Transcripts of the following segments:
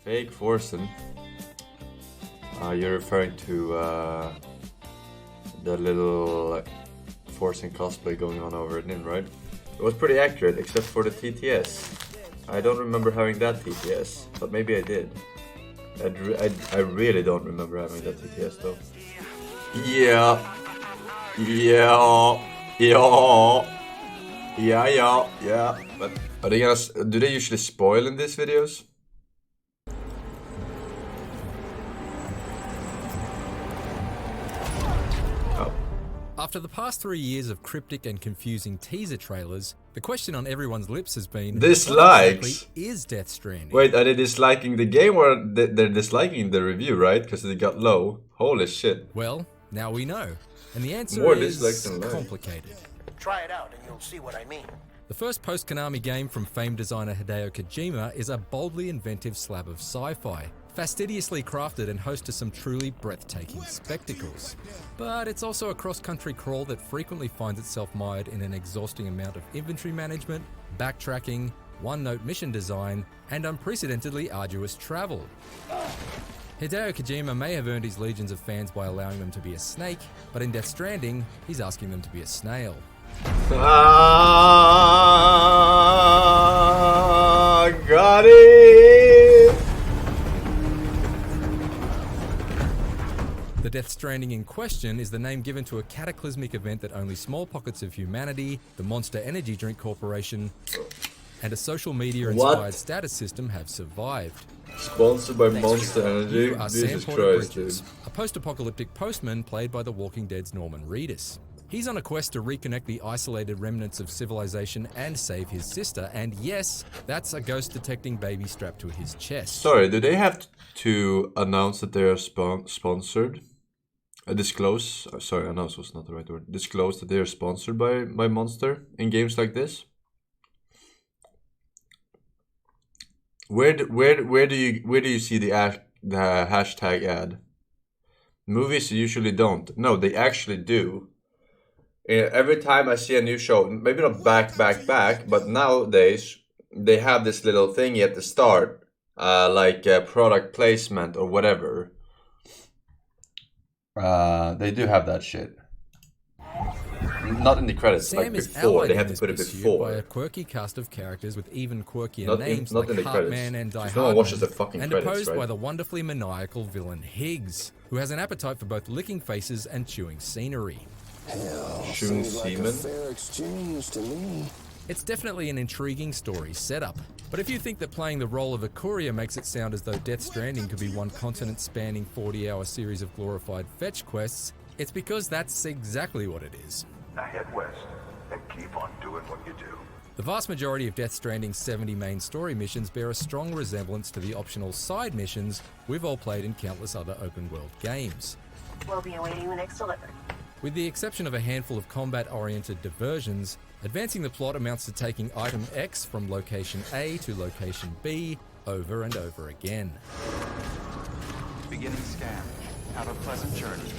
Fake Forsen. You're referring to the little Forsen cosplay going on over it, right? It was pretty accurate, except for the TTS. I don't remember having that TTS, but maybe I did. I really don't remember having that TTS though. Yeah. But are they gonna? Do they usually spoil in these videos? After the past 3 years of cryptic and confusing teaser trailers, the question on everyone's lips has been, dislikes. What exactly is Death Stranding? Wait, are they disliking the game or they're disliking the review, right? Because they got low. Holy shit. Well, now we know. And the answer More is dislikes than likes. complicated. Try it out and you'll see what I mean. The first post-Konami game from famed designer Hideo Kojima is a boldly inventive slab of sci-fi, fastidiously crafted and host to some truly breathtaking spectacles. But it's also a cross-country crawl that frequently finds itself mired in an exhausting amount of inventory management, backtracking, one-note mission design, and unprecedentedly arduous travel. Hideo Kojima may have earned his legions of fans by allowing them to be a snake, but in Death Stranding, he's asking them to be a snail. Got it! The Death Stranding in question is the name given to a cataclysmic event that only small pockets of humanity, the Monster Energy Drink Corporation, and a social media-inspired status system have survived. Sponsored by Monster Energy? You are Jesus Sam Christ, Bridges, dude. a post-apocalyptic postman played by The Walking Dead's Norman Reedus. He's on a quest to reconnect the isolated remnants of civilization and save his sister, and yes, that's a ghost-detecting baby strapped to his chest. Sorry, do they have to announce that they are sponsored? Disclose? Sorry, announce was not the right word. Disclose that they are sponsored by Monster in games like this? Where do you see the hashtag ad? Movies usually don't. No, they actually do. Every time I see a new show, maybe not back, but nowadays they have this little thingy at the start, like product placement or whatever. They do have that shit. Not in the credits, Sam like is before. They allied have in to put it this pursuit before. by a quirky cast of characters with even quirkier Not names in like the credits. Heartman and Die No one watches the Hardman, fucking and credits, opposed right? by the wonderfully maniacal villain Higgs, who has an appetite for both licking faces and chewing scenery. Chewing semen? Fair exchange to me. It's definitely an intriguing story setup, but if you think that playing the role of a courier makes it sound as though Death Stranding could be one continent-spanning 40-hour series of glorified fetch quests, it's because that's exactly what it is. Now head west and keep on doing what you do. The vast majority of Death Stranding's 70 main story missions bear a strong resemblance to the optional side missions we've all played in countless other open-world games. We'll be awaiting the next delivery. With the exception of a handful of combat-oriented diversions, advancing the plot amounts to taking item X from location A to location B over and over again. Beginning scan. Have a pleasant journey.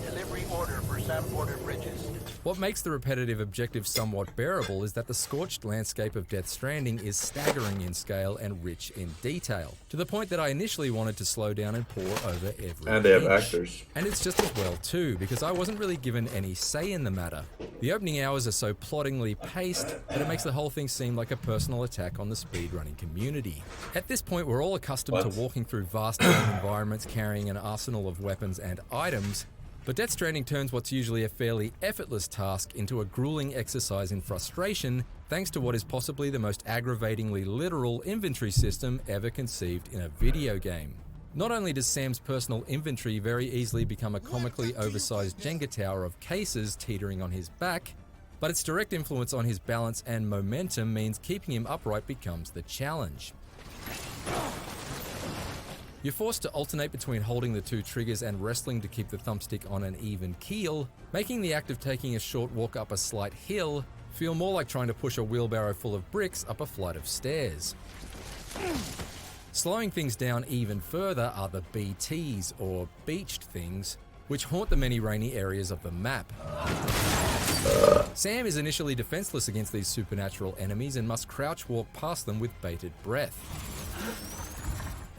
Delivery order for Sam Porter Bridges. What makes the repetitive objective somewhat bearable is that the scorched landscape of Death Stranding is staggering in scale and rich in detail, to the point that I initially wanted to slow down and pore over every And they have inch. actors. And it's just as well too, because I wasn't really given any say in the matter. The opening hours are so ploddingly paced that it makes the whole thing seem like a personal attack on the speedrunning community. At this point, we're all accustomed to walking through vast open environments carrying an arsenal of weapons and items, but Death Stranding turns what's usually a fairly effortless task into a grueling exercise in frustration, thanks to what is possibly the most aggravatingly literal inventory system ever conceived in a video game. Not only does Sam's personal inventory very easily become a comically oversized Jenga tower of cases teetering on his back, but its direct influence on his balance and momentum means keeping him upright becomes the challenge. You're forced to alternate between holding the two triggers and wrestling to keep the thumbstick on an even keel, making the act of taking a short walk up a slight hill feel more like trying to push a wheelbarrow full of bricks up a flight of stairs. Slowing things down even further are the BTs, or beached things, which haunt the many rainy areas of the map. Sam is initially defenseless against these supernatural enemies and must crouch walk past them with bated breath.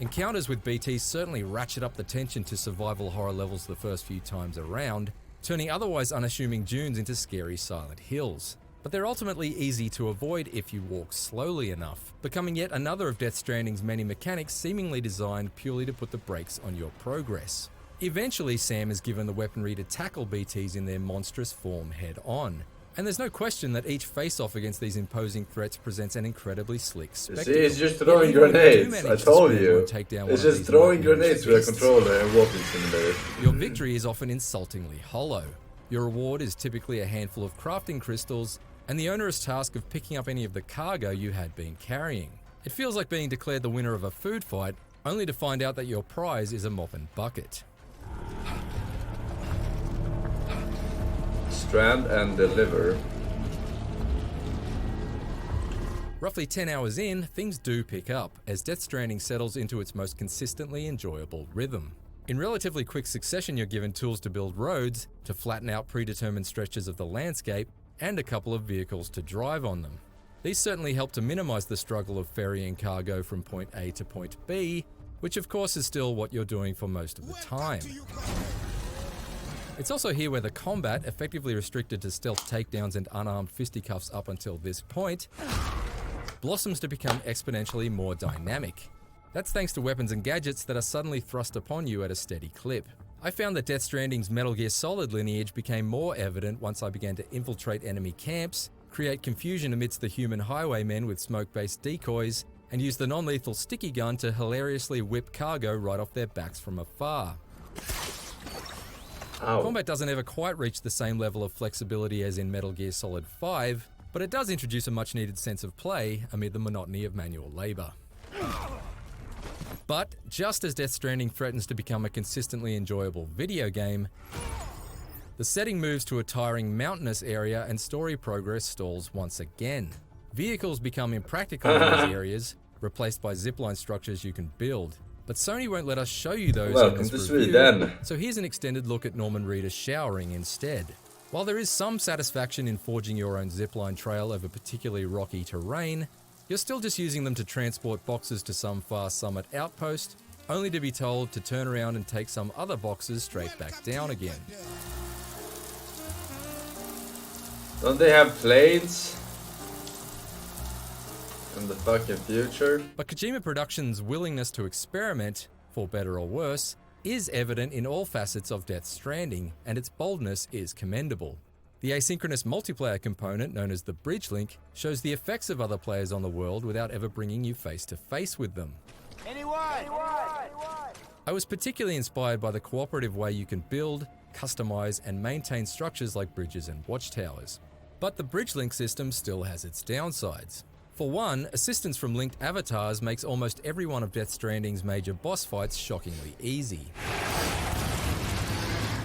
Encounters with BTs certainly ratchet up the tension to survival horror levels the first few times around, turning otherwise unassuming dunes into scary silent hills. But they're ultimately easy to avoid if you walk slowly enough, becoming yet another of Death Stranding's many mechanics seemingly designed purely to put the brakes on your progress. Eventually, Sam is given the weaponry to tackle BTs in their monstrous form head on. And there's no question that each face-off against these imposing threats presents an incredibly slick spectacle. See, it's just throwing grenades. I told you. It's just throwing grenades to a controller and walking simulator. Your victory is often insultingly hollow. Your reward is typically a handful of crafting crystals and the onerous task of picking up any of the cargo you had been carrying. It feels like being declared the winner of a food fight, only to find out that your prize is a mop and bucket. Strand and deliver. Roughly 10 hours in, things do pick up, as Death Stranding settles into its most consistently enjoyable rhythm. In relatively quick succession, you're given tools to build roads, to flatten out predetermined stretches of the landscape, and a couple of vehicles to drive on them. These certainly help to minimize the struggle of ferrying cargo from point A to point B, which of course is still what you're doing for most of the time. It's also here where the combat, effectively restricted to stealth takedowns and unarmed fisticuffs up until this point, blossoms to become exponentially more dynamic. That's thanks to weapons and gadgets that are suddenly thrust upon you at a steady clip. I found that Death Stranding's Metal Gear Solid lineage became more evident once I began to infiltrate enemy camps, create confusion amidst the human highwaymen with smoke-based decoys, and use the non-lethal sticky gun to hilariously whip cargo right off their backs from afar. Ow. Combat doesn't ever quite reach the same level of flexibility as in Metal Gear Solid 5, but it does introduce a much-needed sense of play amid the monotony of manual labor. But just as Death Stranding threatens to become a consistently enjoyable video game, the setting moves to a tiring mountainous area and story progress stalls once again. Vehicles become impractical in these areas, replaced by zipline structures you can build. But Sony won't let us show you those in this review, Sweden. so here's an extended look at Norman Reedus showering instead. While there is some satisfaction in forging your own zipline trail over particularly rocky terrain, you're still just using them to transport boxes to some far summit outpost, only to be told to turn around and take some other boxes straight back down again. Don't they have planes? In the fucking future? But Kojima Productions' willingness to experiment, for better or worse, is evident in all facets of Death Stranding, and its boldness is commendable. The asynchronous multiplayer component, known as the Bridge Link, shows the effects of other players on the world without ever bringing you face to face with them. I was particularly inspired by the cooperative way you can build, customize, and maintain structures like bridges and watchtowers. But the Bridge Link system still has its downsides. For one, assistance from linked avatars makes almost every one of Death Stranding's major boss fights shockingly easy.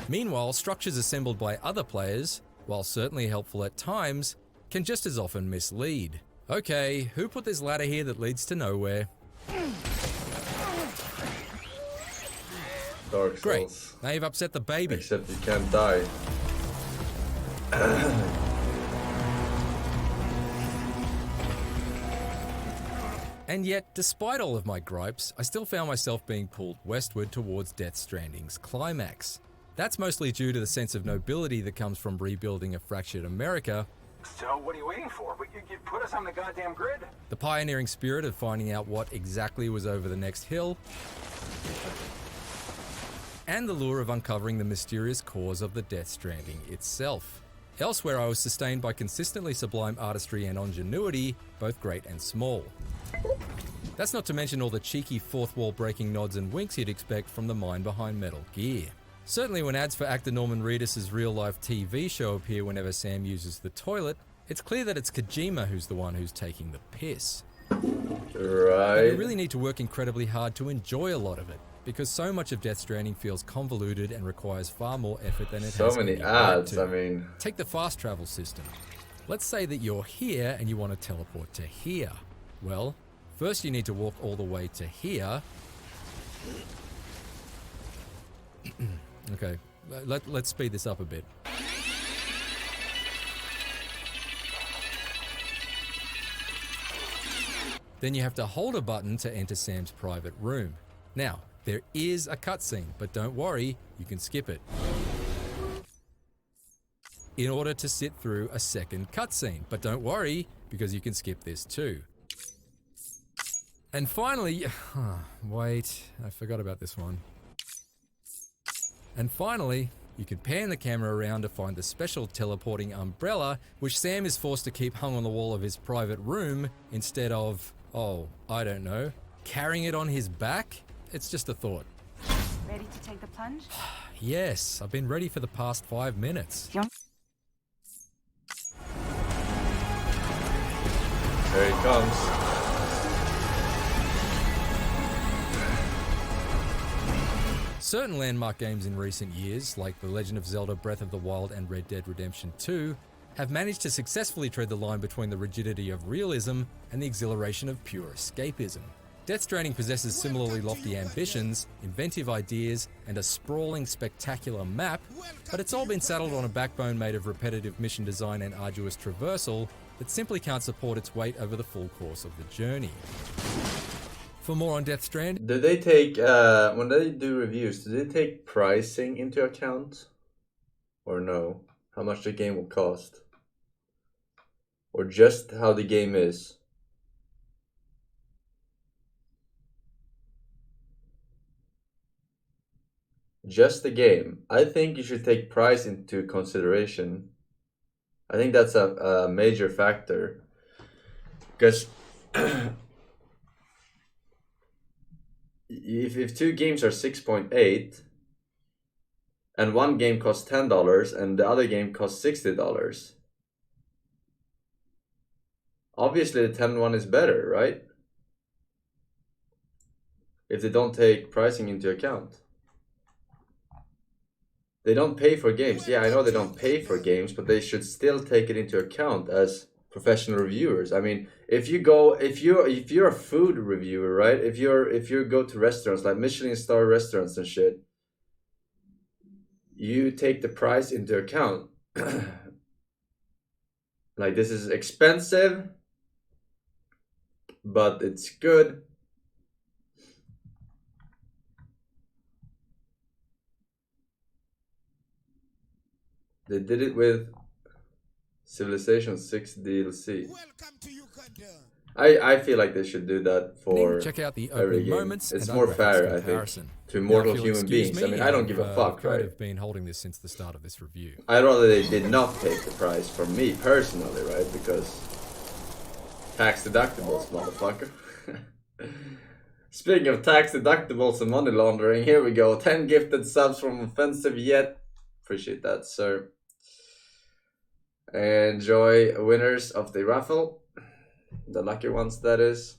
Meanwhile, structures assembled by other players, while certainly helpful at times, can just as often mislead. Okay, who put this ladder here that leads to nowhere? Dark Souls. Great, now you've upset the baby. Except you can't die. And yet, despite all of my gripes, I still found myself being pulled westward towards Death Stranding's climax. That's mostly due to the sense of nobility that comes from rebuilding a fractured America, So what are you waiting for? You put us on the goddamn grid? the pioneering spirit of finding out what exactly was over the next hill, and the lure of uncovering the mysterious cause of the Death Stranding itself. Elsewhere, I was sustained by consistently sublime artistry and ingenuity, both great and small. That's not to mention all the cheeky fourth wall breaking nods and winks you'd expect from the mind behind Metal Gear. Certainly when ads for actor Norman Reedus' real-life TV show appear whenever Sam uses the toilet, it's clear that it's Kojima who's the one who's taking the piss. Right. You really need to work incredibly hard to enjoy a lot of it, because so much of Death Stranding feels convoluted and requires far more effort than it So has many any right ads, to. I mean. Take the fast travel system. Let's say that you're here and you want to teleport to here. Well, first you need to walk all the way to here. Okay, let's speed this up a bit. Then you have to hold a button to enter Sam's private room. Now, there is a cutscene, but don't worry, you can skip it. In order to sit through a second cutscene, but don't worry, because you can skip this too. And finally, wait, I forgot about this one. And finally, you can pan the camera around to find the special teleporting umbrella, which Sam is forced to keep hung on the wall of his private room instead of, oh, I don't know, carrying it on his back? It's just a thought. Ready to take the plunge? Yes, I've been ready for the past 5 minutes. There he comes. Certain landmark games in recent years, like The Legend of Zelda Breath of the Wild and Red Dead Redemption 2, have managed to successfully tread the line between the rigidity of realism and the exhilaration of pure escapism. Death Stranding possesses similarly lofty ambitions, inventive ideas, and a sprawling, spectacular map, but it's all been saddled on a backbone made of repetitive mission design and arduous traversal that simply can't support its weight over the full course of the journey. For more on Death Stranding, Do they take, when they do reviews, do they take pricing into account? Or no? How much the game will cost? Or just how the game is? Just the game. I think you should take price into consideration. I think that's a major factor. Because if two games are 6.8 and one game costs $10 and the other game costs $60, obviously the 10 one is better, right? If they don't take pricing into account. They don't pay for games. Yeah, I know they don't pay for games, but they should still take it into account as professional reviewers. I mean, if you're a food reviewer, right? If you go to restaurants like Michelin star restaurants and shit, you take the price into account. Like, this is expensive, but it's good. They did it with Civilization 6 DLC. I feel like they should do that for check out the every opening game. moments It's and more graphics fair, I think, comparison. to Now, mortal if you'll human excuse beings. me, I mean, I don't give a fuck, kind right? of been holding this since the start of this review. I'd rather they did not take the price for me personally, right? Because tax deductibles, motherfucker. Speaking of tax deductibles and money laundering, here we go. 10 gifted subs from Offensive Yet. Appreciate that, sir. Enjoy winners of the raffle. The lucky ones, that is.